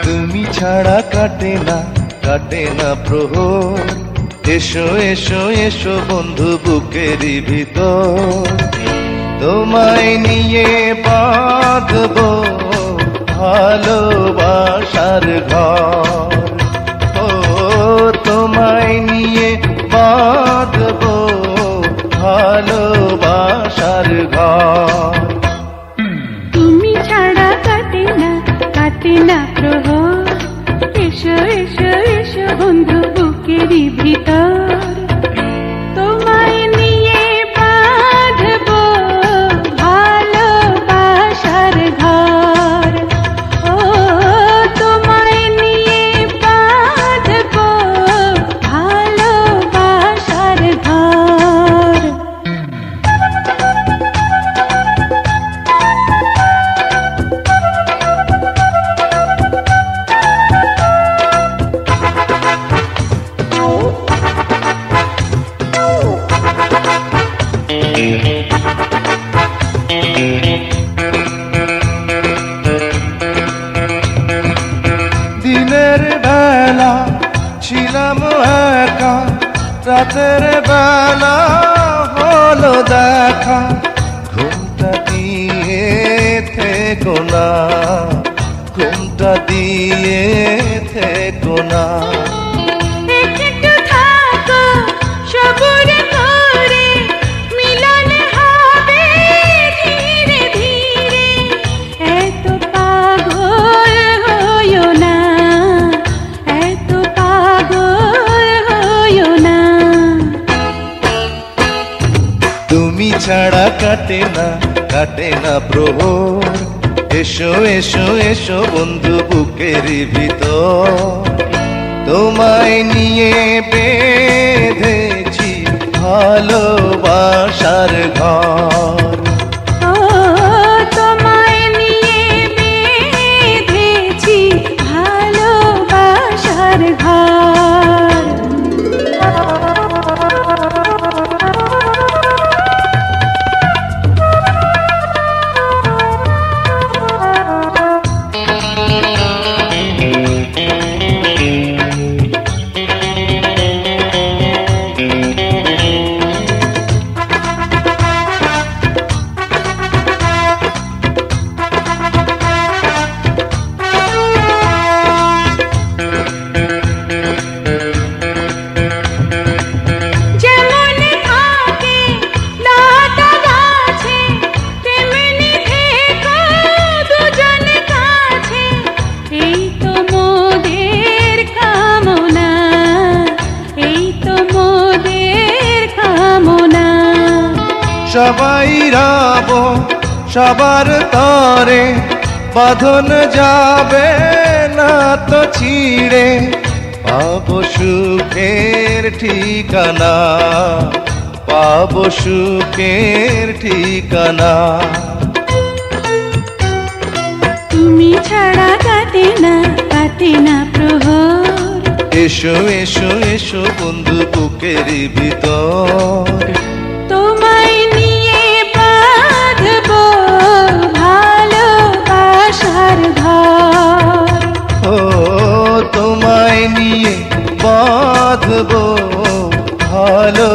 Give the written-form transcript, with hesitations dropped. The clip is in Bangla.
তুমি ছাড়া কাটে না প্রহর, এসো এসো এসো বন্ধু বুকেরই ভিতর, তোমায় নিয়ে বাঁধবো ভালোবাসার ঘর। ও তোমায় নিয়ে বাঁধবো ভালোবাসার ঘর। তুমি ছাড়া কাটে না প্রহর, এসো এসো এসো বন্ধু বুকেরই ভিতর, তোমায় নিয়ে বাঁধবো ভালোবাসার ঘর। ও তোমায় নিয়ে বাঁধবো ভালোবাসার ঘর। দিনের বেলা ছিলাম একা, রাতের বেলা হলো দেখা, ঘুমটা দিয়ে থেকো না, ঘুমটা দিয়ে থেকো না। একটু থাকো সবুর করে, মিলন হবে ধীরে ধীরে, এত পাগল হইও না, এত পাগল হইও না। তুমি ছাড়া কাটে না প্রহর, এসো এসো এসো বন্ধু বুকেরই ভিতর, তোমায় নিয়ে বেঁধেছি ভালোবাসার ঘর। ও তোমায় নিয়ে বেঁধেছি ভালোবাসার ঘর। সবাই রব সবার তরে, বাঁধন যাবে না তো ছিঁড়ে, পাবো সুখের ঠিকানা, পাবো সুখের ঠিকানা। তুমি ছাড়া কাটে না প্রহর, এসো এসো এসো বন্ধু বুকেরই ভিতর, তোমায় নিয়ে বাঁধবো ভালোবাসার ঘর। ও তোমায় নিয়ে বাঁধবো ভালো